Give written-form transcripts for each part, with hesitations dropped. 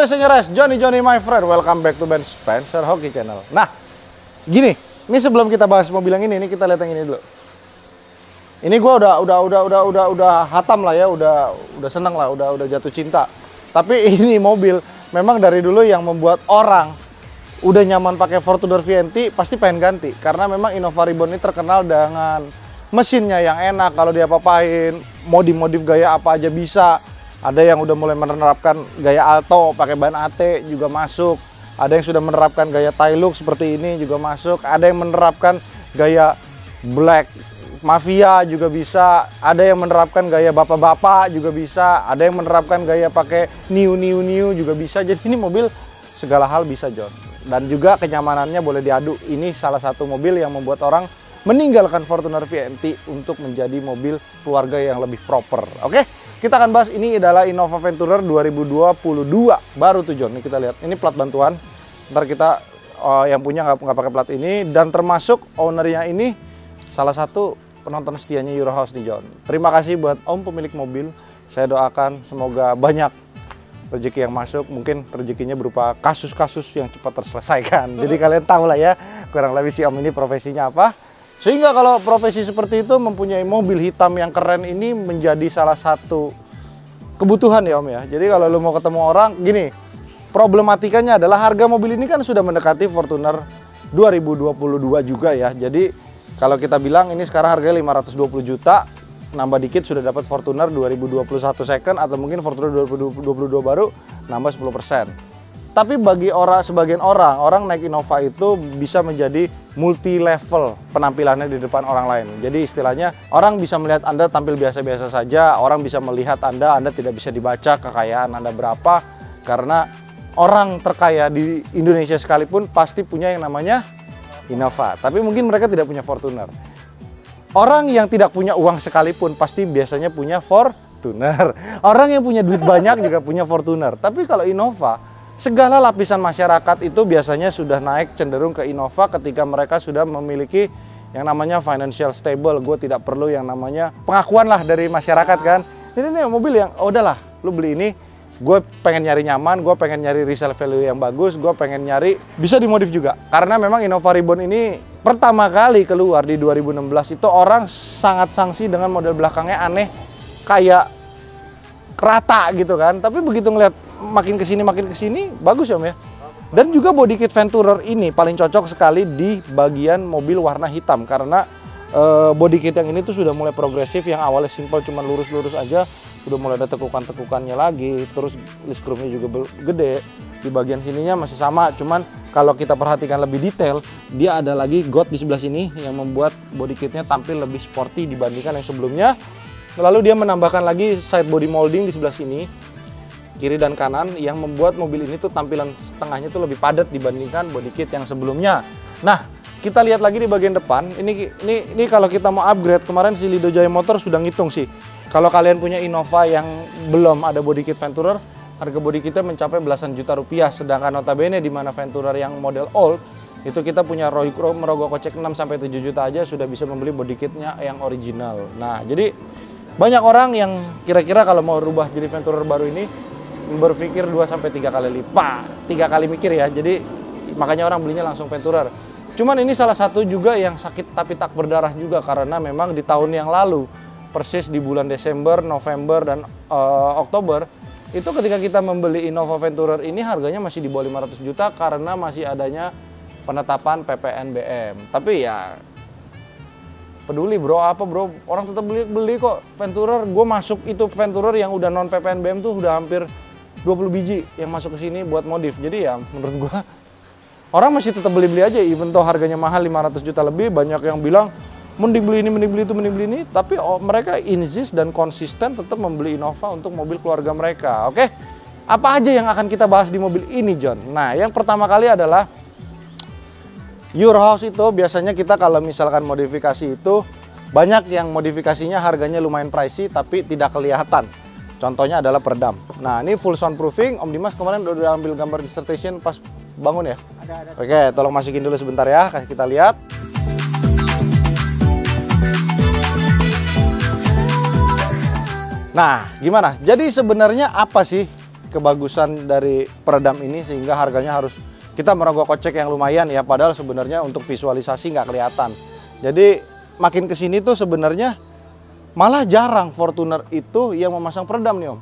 Senyores, Johnny my friend, welcome back to Ben Spencer Hoki Channel. Nah, gini, ini sebelum kita bahas mobil yang ini kita lihat yang ini dulu. Ini gua udah hatam lah ya, udah seneng lah, udah jatuh cinta. Tapi ini mobil memang dari dulu yang membuat orang udah nyaman pakai Fortuner VNT pasti pengen ganti, karena memang Innova Reborn ini terkenal dengan mesinnya yang enak, kalau diapa-apain, modif gaya apa aja bisa. Ada yang udah mulai menerapkan gaya Alto pakai ban AT juga masuk. Ada yang sudah menerapkan gaya Tailux seperti ini juga masuk. Ada yang menerapkan gaya Black Mafia juga bisa. Ada yang menerapkan gaya bapak-bapak juga bisa. Ada yang menerapkan gaya pakai new juga bisa. Jadi ini mobil segala hal bisa, John. Dan juga kenyamanannya boleh diadu. Ini salah satu mobil yang membuat orang meninggalkan Fortuner VNT untuk menjadi mobil keluarga yang lebih proper. Oke? Kita akan bahas, ini adalah Innova Venturer 2022 baru tuh, John. Ini kita lihat, ini plat bantuan. Ntar kita yang punya nggak pakai plat ini, dan termasuk ownernya ini salah satu penonton setianya Eurohouse nih, John. Terima kasih buat Om pemilik mobil. Saya doakan semoga banyak rezeki yang masuk, mungkin rezekinya berupa kasus-kasus yang cepat terselesaikan. Jadi kalian tahu lah ya, kurang lebih si Om ini profesinya apa. Sehingga kalau profesi seperti itu, mempunyai mobil hitam yang keren ini menjadi salah satu kebutuhan ya Om ya. Jadi kalau lu mau ketemu orang, gini, problematikanya adalah harga mobil ini kan sudah mendekati Fortuner 2022 juga ya. Jadi kalau kita bilang ini sekarang harganya 520 juta, nambah dikit sudah dapat Fortuner 2021 second, atau mungkin Fortuner 2022 baru, nambah 10%. Tapi bagi sebagian orang naik Innova itu bisa menjadi multi level penampilannya di depan orang lain. Jadi istilahnya orang bisa melihat Anda tampil biasa-biasa saja, orang bisa melihat Anda tidak bisa dibaca kekayaan Anda berapa, karena orang terkaya di Indonesia sekalipun pasti punya yang namanya Innova. Tapi mungkin mereka tidak punya Fortuner. Orang yang tidak punya uang sekalipun pasti biasanya punya Fortuner. Orang yang punya duit banyak juga punya Fortuner. Tapi kalau Innova, segala lapisan masyarakat itu biasanya sudah naik cenderung ke Innova ketika mereka sudah memiliki yang namanya financial stable. Gue tidak perlu yang namanya pengakuan lah dari masyarakat kan. Ini mobil yang udahlah, lu beli ini, gue pengen nyari nyaman, gue pengen nyari resale value yang bagus, gue pengen nyari bisa dimodif juga. Karena memang Innova Reborn ini pertama kali keluar di 2016 itu orang sangat sangsi dengan model belakangnya aneh, kayak rata gitu kan. Tapi begitu ngeliat makin kesini bagus ya Om ya. Dan juga body kit Venturer ini paling cocok sekali di bagian mobil warna hitam, karena body kit yang ini tuh sudah mulai progresif. Yang awalnya simple cuma lurus-lurus aja, udah mulai ada tekukan-tekukannya lagi. Terus list chrome-nya juga gede. Di bagian sininya masih sama, cuman kalau kita perhatikan lebih detail, dia ada lagi got di sebelah sini yang membuat body kitnya tampil lebih sporty dibandingkan yang sebelumnya. Lalu dia menambahkan lagi side body molding di sebelah sini, kiri dan kanan, yang membuat mobil ini tuh tampilan setengahnya tuh lebih padat dibandingkan body kit yang sebelumnya. Nah, kita lihat lagi di bagian depan. Ini kalau kita mau upgrade, kemarin si Lido Jaya Motor sudah ngitung sih. Kalau kalian punya Innova yang belum ada body kit Venturer, harga body kitnya mencapai belasan juta rupiah. Sedangkan notabene di mana Venturer yang model old itu kita punya merogoh kocek 6-7 juta aja sudah bisa membeli body kitnya yang original. Nah, jadi banyak orang yang kira-kira kalau mau rubah jadi Venturer baru ini berpikir 2-3 kali lipat, 3 kali mikir ya. Jadi makanya orang belinya langsung Venturer. Cuman ini salah satu juga yang sakit tapi tak berdarah juga, karena memang di tahun yang lalu, persis di bulan Desember, November, dan Oktober, itu ketika kita membeli Innova Venturer ini harganya masih di bawah 500 juta karena masih adanya penetapan PPNBM. Tapi ya peduli bro, apa bro, orang tetap beli kok Venturer. Gue masuk itu Venturer yang udah non PPNBM tuh udah hampir 20 biji yang masuk ke sini buat modif. Jadi ya menurut gue orang masih tetap beli aja, even though harganya mahal 500 juta lebih. Banyak yang bilang mending beli ini, mending beli itu, mending beli ini, tapi mereka insist dan konsisten tetap membeli Innova untuk mobil keluarga mereka. Oke, apa aja yang akan kita bahas di mobil ini, John? Nah, yang pertama kali adalah Eurohouse itu biasanya kita kalau misalkan modifikasi itu Banyak yang modifikasinya harganya lumayan pricey tapi tidak kelihatan. Contohnya adalah peredam. Nah, ini full soundproofing. Om Dimas kemarin udah ambil gambar dissertation pas bangun ya? Ada. Oke, tolong masukin dulu sebentar ya, kasih kita lihat. Nah, gimana? Jadi sebenarnya apa sih kebagusan dari peredam ini sehingga harganya harus kita merogoh kocek yang lumayan ya, padahal sebenarnya untuk visualisasi nggak kelihatan. Jadi makin kesini tuh sebenarnya malah jarang Fortuner itu yang memasang peredam nih Om.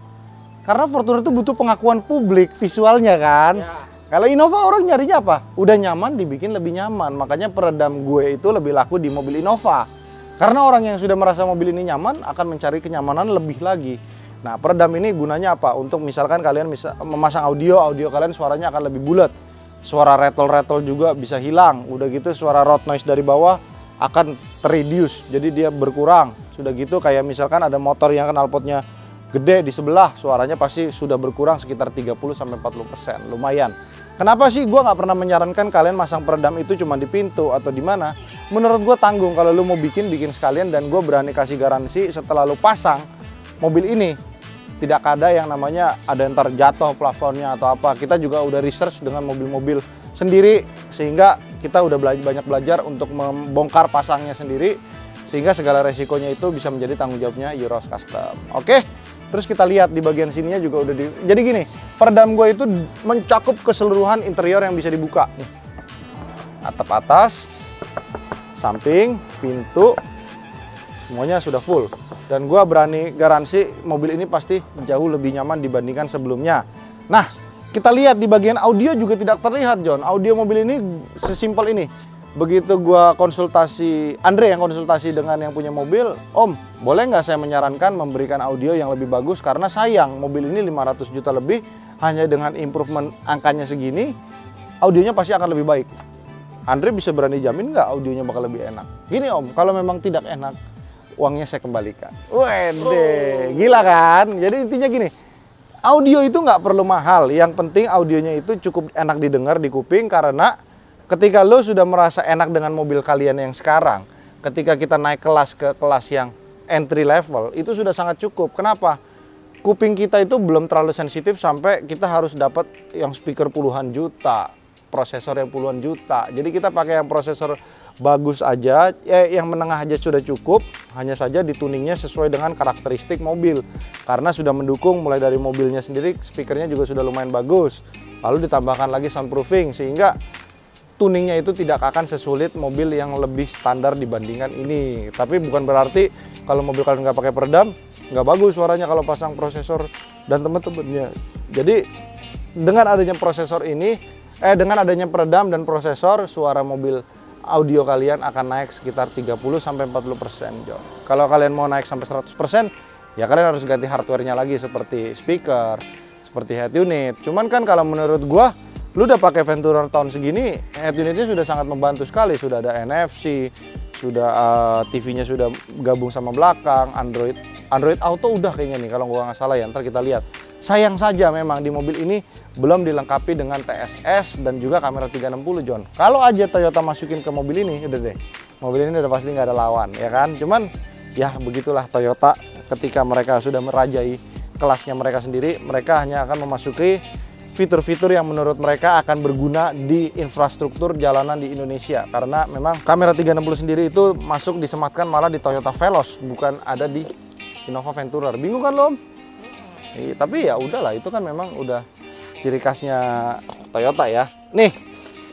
Karena Fortuner itu butuh pengakuan publik visualnya kan. Ya. Kalau Innova orang nyarinya apa? Udah nyaman dibikin lebih nyaman. Makanya peredam gue itu lebih laku di mobil Innova. Karena orang yang sudah merasa mobil ini nyaman akan mencari kenyamanan lebih lagi. Nah, peredam ini gunanya apa? Untuk misalkan kalian memasang audio kalian suaranya akan lebih bulat. Suara rattle-rattle juga bisa hilang. Udah gitu suara road noise dari bawah akan terreduce. Jadi dia berkurang. Sudah gitu kayak misalkan ada motor yang knalpotnya gede di sebelah, suaranya pasti sudah berkurang sekitar 30-40%. Lumayan. Kenapa sih gue nggak pernah menyarankan kalian masang peredam itu cuma di pintu atau di mana? Menurut gue tanggung, kalau lu mau bikin sekalian, dan gue berani kasih garansi setelah lu pasang mobil ini tidak ada yang namanya ada yang terjatuh plafonnya atau apa. Kita juga udah research dengan mobil-mobil sendiri sehingga kita udah banyak belajar untuk membongkar pasangnya sendiri sehingga segala resikonya itu bisa menjadi tanggung jawabnya Euros Custom. Oke, terus kita lihat di bagian sininya juga udah jadi gini, peredam gue itu mencakup keseluruhan interior yang bisa dibuka. Nih, atap atas, samping, pintu, semuanya sudah full. Dan gue berani garansi mobil ini pasti jauh lebih nyaman dibandingkan sebelumnya. Nah, kita lihat di bagian audio juga tidak terlihat, John. Audio mobil ini sesimpel ini. Begitu gue konsultasi, Andre yang konsultasi dengan yang punya mobil, Om, boleh nggak saya menyarankan memberikan audio yang lebih bagus? Karena sayang, mobil ini 500 juta lebih, hanya dengan improvement angkanya segini, audionya pasti akan lebih baik. Andre bisa berani jamin nggak audionya bakal lebih enak? Gini Om, kalau memang tidak enak, uangnya saya kembalikan. Wede, gila kan? Jadi intinya gini, audio itu nggak perlu mahal. Yang penting audionya itu cukup enak didengar di kuping. Karena ketika lo sudah merasa enak dengan mobil kalian yang sekarang, ketika kita naik kelas ke kelas yang entry level, itu sudah sangat cukup. Kenapa? Kuping kita itu belum terlalu sensitif sampai kita harus dapat yang speaker puluhan juta, prosesor yang puluhan juta. Jadi kita pakai yang prosesor bagus aja, yang menengah aja sudah cukup. Hanya saja dituningnya sesuai dengan karakteristik mobil. Karena sudah mendukung mulai dari mobilnya sendiri, speakernya juga sudah lumayan bagus. Lalu ditambahkan lagi soundproofing sehingga tuningnya itu tidak akan sesulit mobil yang lebih standar dibandingkan ini. Tapi bukan berarti kalau mobil kalian nggak pakai peredam, nggak bagus suaranya kalau pasang prosesor dan temen-temennya. Jadi dengan adanya prosesor ini, dengan adanya peredam dan prosesor, suara mobil audio kalian akan naik sekitar 30-40%, John. Kalau kalian mau naik sampai 100%, ya kalian harus ganti hardware-nya lagi seperti speaker, seperti head unit. Cuman kan kalau menurut gua, lu udah pakai Venturer tahun segini, head unitnya sudah sangat membantu sekali. Sudah ada NFC, sudah TV-nya sudah gabung sama belakang, Android Auto udah kayaknya nih kalau gua nggak salah ya. Ntar kita lihat. Sayang saja memang di mobil ini belum dilengkapi dengan TSS dan juga kamera 360, John. Kalau aja Toyota masukin ke mobil ini, udah deh. Mobil ini udah pasti nggak ada lawan, ya kan? Cuman ya begitulah Toyota, ketika mereka sudah merajai kelasnya mereka sendiri, mereka hanya akan memasuki fitur-fitur yang menurut mereka akan berguna di infrastruktur jalanan di Indonesia. Karena memang kamera 360 sendiri itu masuk disematkan malah di Toyota Veloz, bukan ada di Innova Venturer. Bingung kan lo, Om? Tapi ya udahlah, itu kan memang udah ciri khasnya Toyota ya. Nih,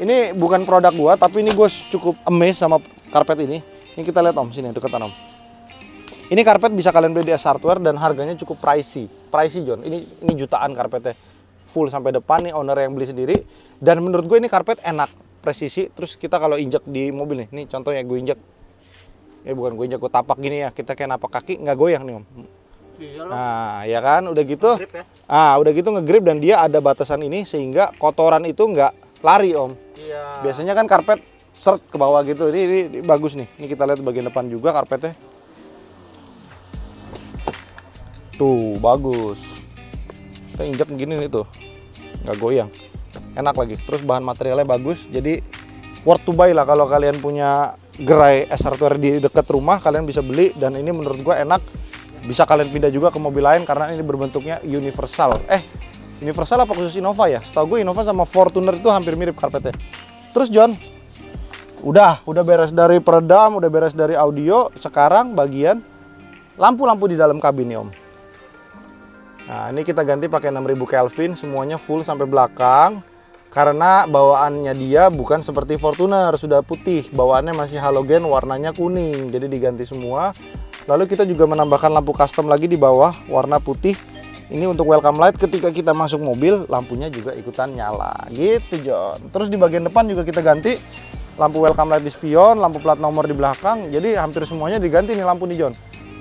ini bukan produk gua, tapi ini gue cukup amazed sama karpet ini. Ini kita lihat Om, sini deketan Om. Ini karpet bisa kalian beli di S Hardware dan harganya cukup pricey, John. Ini jutaan karpetnya, full sampai depan nih, owner yang beli sendiri. Dan menurut gue ini karpet enak, presisi. Terus kita kalau injek di mobil nih contohnya gue injek. Bukan gue injek, gue tapak gini ya. Kita kayak napak kaki nggak goyang nih Om. Nah, ya kan, udah gitu. Ya? Udah gitu ngegrip dan dia ada batasan ini sehingga kotoran itu nggak lari Om. Iya. Biasanya kan karpet seret ke bawah gitu. Ini bagus nih. Ini kita lihat bagian depan juga karpetnya. Tuh, bagus. Kita injak begini nih tuh, nggak goyang, enak lagi. Terus bahan materialnya bagus, jadi worth to buy lah kalau kalian punya gerai S Hardware di dekat rumah, kalian bisa beli. Dan ini menurut gue enak, bisa kalian pindah juga ke mobil lain karena ini berbentuknya universal. Universal apa khusus Innova ya? Setahu gue Innova sama Fortuner itu hampir mirip karpetnya. Terus John, udah beres dari peredam, udah beres dari audio. Sekarang bagian lampu-lampu di dalam kabin nih Om. Nah ini kita ganti pakai 6000 Kelvin, semuanya full sampai belakang. Karena bawaannya dia bukan seperti Fortuner, sudah putih. Bawaannya masih halogen, warnanya kuning. Jadi diganti semua. Lalu kita juga menambahkan lampu custom lagi di bawah, warna putih. Ini untuk welcome light, ketika kita masuk mobil, lampunya juga ikutan nyala. Gitu John. Terus di bagian depan juga kita ganti. Lampu welcome light di spion, lampu plat nomor di belakang. Jadi hampir semuanya diganti nih lampu nih John.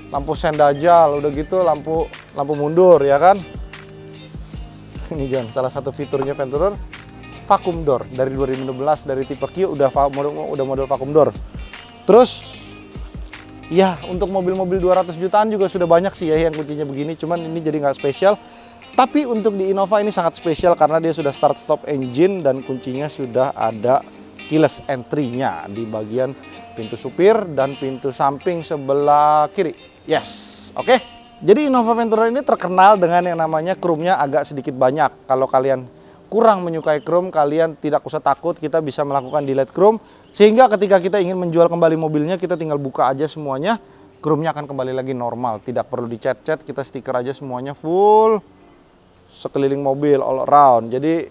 Lampu sen dajal, udah gitu lampu mundur ya kan. Ini John, salah satu fiturnya Venturer, vacuum door dari 2016 dari tipe Q udah model vacuum door. Terus ya untuk mobil-mobil 200 jutaan juga sudah banyak sih ya yang kuncinya begini, cuman ini jadi nggak spesial. Tapi untuk di Innova ini sangat spesial karena dia sudah start stop engine dan kuncinya sudah ada keyless entry-nya di bagian pintu supir dan pintu samping sebelah kiri. Yes, oke. Jadi Innova Venturer ini terkenal dengan yang namanya chrome-nya agak sedikit banyak. Kalau kalian kurang menyukai chrome, kalian tidak usah takut, kita bisa melakukan delete chrome sehingga ketika kita ingin menjual kembali mobilnya, kita tinggal buka aja semuanya, chrome-nya akan kembali lagi normal, tidak perlu dicat-cat, kita stiker aja semuanya full sekeliling mobil all around. Jadi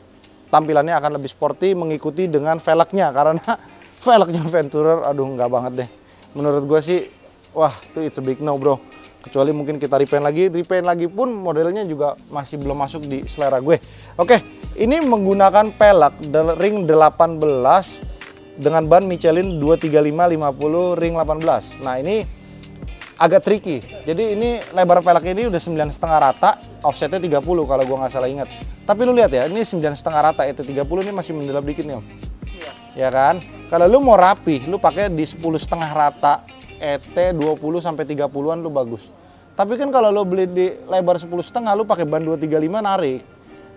tampilannya akan lebih sporty mengikuti dengan velgnya, karena velgnya Venturer aduh nggak banget deh menurut gue sih. Wah itu it's a big no bro, kecuali mungkin kita repaint lagi pun modelnya juga masih belum masuk di selera gue. Oke, ini menggunakan pelek ring 18 dengan ban Michelin 235/50 ring 18. Nah ini agak tricky. Jadi ini lebar pelek ini udah 9,5 rata, offsetnya 30 kalau gua nggak salah ingat. Tapi lu lihat ya, ini 9,5 rata, itu 30 ini masih mendelap dikit nih Om. Iya. Ya kan? Kalau lu mau rapi, lu pakai di 10,5 rata, ET 20 sampai 30-an lu bagus. Tapi kan kalau lu beli di lebar 10,5, lu pakai ban 235 narik.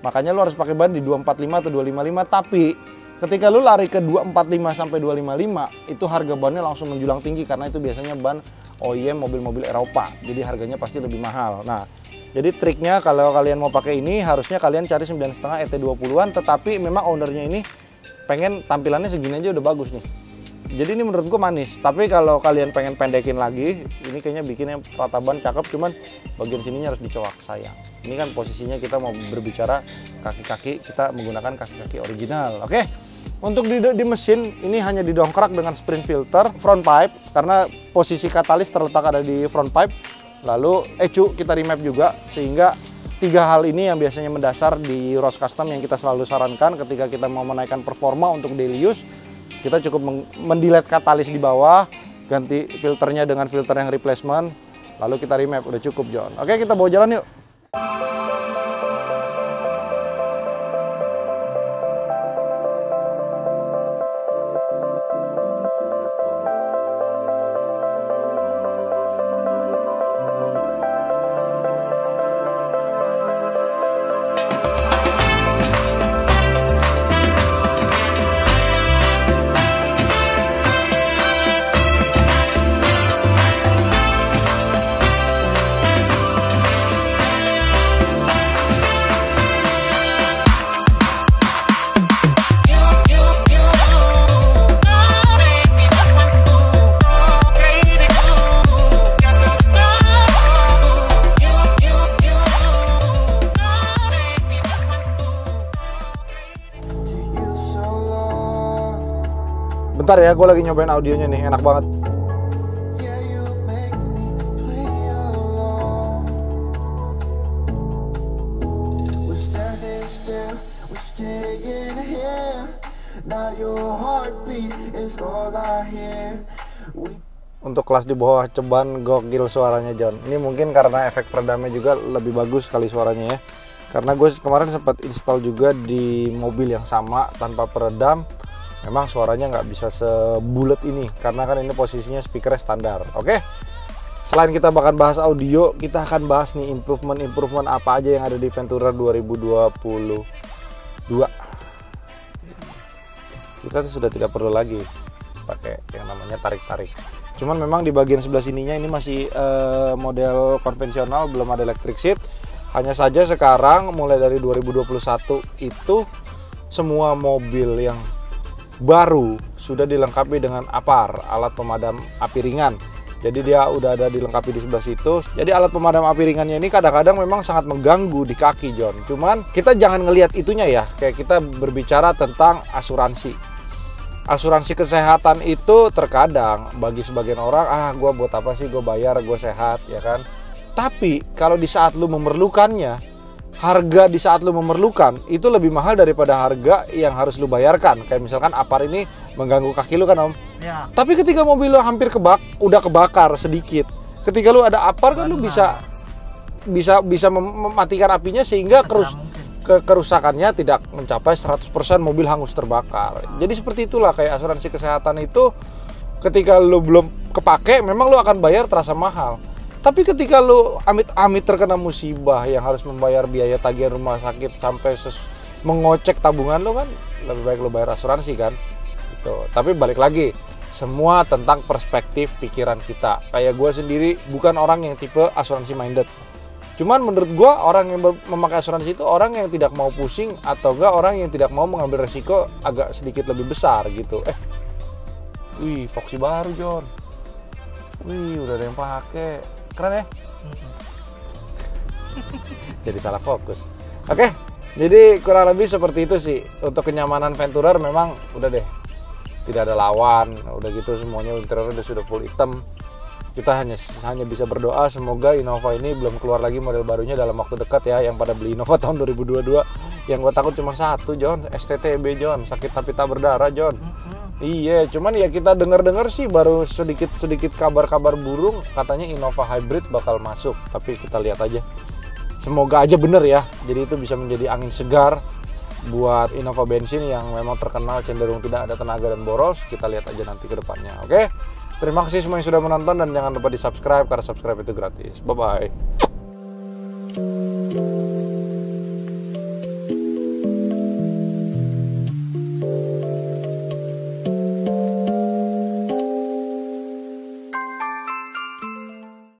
Makanya lu harus pakai ban di 245 atau 255. Tapi ketika lu lari ke 245 sampai 255, itu harga bannya langsung menjulang tinggi karena itu biasanya ban OEM mobil-mobil Eropa. Jadi harganya pasti lebih mahal. Nah, jadi triknya kalau kalian mau pakai ini harusnya kalian cari 9,5 ET 20-an, tetapi memang ownernya ini pengen tampilannya segini aja udah bagus nih. Jadi ini menurut gua manis. Tapi kalau kalian pengen pendekin lagi, ini kayaknya bikinnya rata ban cakep, cuman bagian sininya harus dicoak, sayang. Ini kan posisinya kita mau berbicara kaki-kaki, kita menggunakan kaki-kaki original. Oke. Untuk di mesin ini hanya didongkrak dengan sprint filter front pipe karena posisi katalis terletak ada di front pipe. Lalu ECU kita remap juga, sehingga tiga hal ini yang biasanya mendasar di Rose Custom yang kita selalu sarankan ketika kita mau menaikkan performa untuk daily use. Kita cukup mendelete katalis di bawah, ganti filternya dengan filter yang replacement, lalu kita remap, udah cukup John. Oke, kita bawa jalan yuk. Bentar ya, gue lagi nyobain audionya nih, enak banget. Untuk kelas di bawah ceban gokil suaranya John. Ini mungkin karena efek peredamnya juga lebih bagus kali suaranya ya. Karena gue kemarin sempat install juga di mobil yang sama tanpa peredam. Memang suaranya nggak bisa sebulet ini karena kan ini posisinya speakernya standar. Oke. Selain kita bakal bahas audio, kita akan bahas nih improvement apa aja yang ada di Venturer 2022. Kita tuh sudah tidak perlu lagi pakai yang namanya tarik-tarik. Cuman memang di bagian sebelah sininya ini masih model konvensional, belum ada electric seat. Hanya saja sekarang mulai dari 2021 itu semua mobil yang baru sudah dilengkapi dengan APAR, alat pemadam api ringan. Jadi dia udah ada dilengkapi di sebelah situ. Jadi alat pemadam api ringannya ini kadang-kadang memang sangat mengganggu di kaki, John. Cuman kita jangan ngelihat itunya ya. Kayak kita berbicara tentang asuransi. Asuransi kesehatan itu terkadang bagi sebagian orang, gue buat apa sih, gue bayar, gue sehat, ya kan. Tapi kalau di saat lu memerlukannya, harga di saat lu memerlukan itu lebih mahal daripada harga yang harus lu bayarkan. Kayak misalkan APAR ini mengganggu kaki lu kan, Om. Ya. Tapi ketika mobil lu hampir udah kebakar sedikit, ketika lu ada APAR kan lu bisa mematikan apinya sehingga kerusakannya tidak mencapai 100% mobil hangus terbakar. Jadi seperti itulah kayak asuransi kesehatan itu, ketika lu belum kepake memang lu akan bayar terasa mahal. Tapi ketika lu amit-amit terkena musibah yang harus membayar biaya tagihan rumah sakit sampai mengocek tabungan lu, kan lebih baik lu bayar asuransi kan. Gitu. Tapi balik lagi, semua tentang perspektif pikiran kita. Kayak gue sendiri bukan orang yang tipe asuransi minded. Cuman menurut gue orang yang memakai asuransi itu orang yang tidak mau pusing atau enggak orang yang tidak mau mengambil resiko agak sedikit lebih besar gitu. Wih, Foxy baru, John. Wih, udah ada yang pakai. Keren ya? Jadi salah fokus. Oke, jadi kurang lebih seperti itu sih. Untuk kenyamanan Venturer memang udah deh, tidak ada lawan. Udah gitu semuanya interiornya udah sudah full hitam. Kita hanya bisa berdoa semoga Innova ini belum keluar lagi model barunya dalam waktu dekat ya. Yang pada beli Innova tahun 2022, yang gue takut cuma satu, John, STTB, John, sakit tapi tak berdarah, John. Iya, cuman ya kita dengar-dengar sih baru sedikit kabar-kabar burung, katanya Innova Hybrid bakal masuk, tapi kita lihat aja. Semoga aja bener ya. Jadi itu bisa menjadi angin segar buat Innova bensin yang memang terkenal cenderung tidak ada tenaga dan boros. Kita lihat aja nanti ke depannya. Oke. Terima kasih semua yang sudah menonton dan jangan lupa di-subscribe karena subscribe itu gratis. Bye bye.